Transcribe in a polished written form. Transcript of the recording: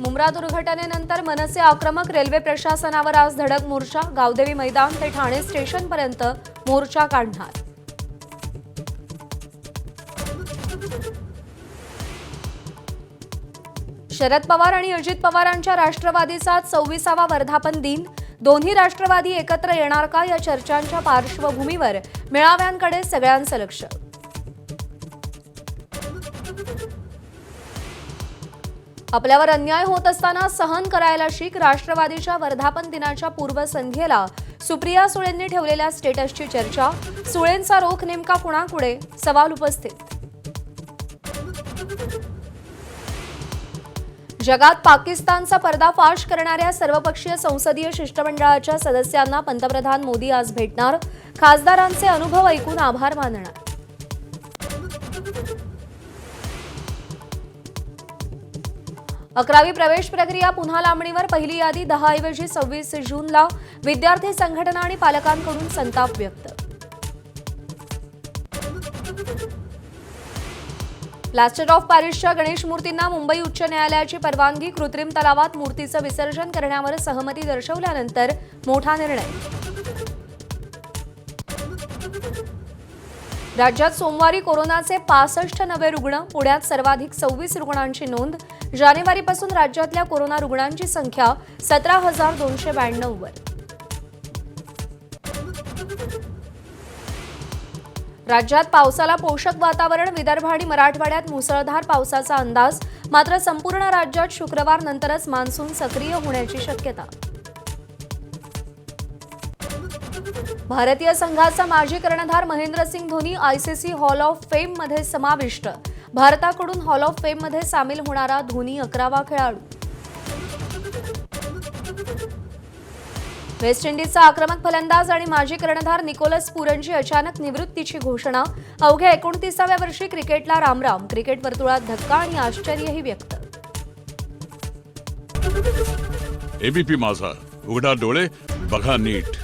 मुंब्रा दुर्घटनेनंतर मनसे आक्रमक, रेल्वे प्रशासनावर आज धडक मोर्चा, गावदेवी मैदान ते ठाणे स्टेशनपर्यंत मोर्चा काढणार. शरद पवार आणि अजित पवारांच्या राष्ट्रवादीचा 26वा वर्धापन दिन. दोन्ही राष्ट्रवादी एकत्र येणार का या चर्चांच्या पार्श्वभूमीवर मेळाव्यांकडे सगळ्यांचं लक्ष. आपल्यावर अन्याय होत असताना सहन करायला शिक. राष्ट्रवादीच्या वर्धापन दिनाच्या पूर्वसंध्येला सुप्रिया सुळेंनी ठेवलेल्या स्टेटसची चर्चा. सुळेंचा रोख नेमका कुणाकडे, सवाल उपस्थित. जगात पाकिस्तानचा पर्दाफाश करणाऱ्या सर्वपक्षीय संसदीय शिष्टमंडळाच्या सदस्यांना पंतप्रधान मोदी आज भेटणार. खासदारांचे अनुभव ऐकून आभार मानणार. अकरावी प्रवेश प्रक्रिया पुन्हा लांबणीवर. पहिली यादी 10 ऐवजी 26 जूनला. विद्यार्थी संघटना आणि पालकांकडून संताप व्यक्त. प्लास्टर ऑफ पॅरिसच्या गणेश मूर्तींना मुंबई उच्च न्यायालयाची परवानगी. कृत्रिम तलावात मूर्तीचं विसर्जन करण्यावर सहमती दर्शवल्यानंतर मोठा निर्णय. राज्यात सोमवारी कोरोनाचे 65 नवे रुग्ण. पुण्यात सर्वाधिक 26 रुग्णांची नोंद. जानेवारीपासून राज्यातल्या कोरोना रुग्णांची संख्या 17,292 वर. राज्यात पावसाला पोषक वातावरण. विदर्भ आणि मराठवाड्यात मुसळधार पावसाचा अंदाज. मात्र संपूर्ण राज्यात शुक्रवारनंतरच मान्सून सक्रिय होण्याची शक्यता. भारतीय संघाचा माजी कर्णधार Mahendra Singh Dhoni ICC hall of fame मध्ये समाविष्ट. भारताकडून हॉल ऑफ फेम मध्ये सामील होणारा धोनी 11वा खेळाडू. वेस्ट इंडिजचा आक्रमक फलंदाज आणि माजी कर्णधार निकोलस पुरनची अचानक निवृत्तीची घोषणा. अवघ्या 29व्या वर्षी क्रिकेटला रामराम. क्रिकेट वर्तुळात धक्का आणि आश्चर्यही व्यक्त. एबीपी माझा, उघडा डोळे बघा नीट.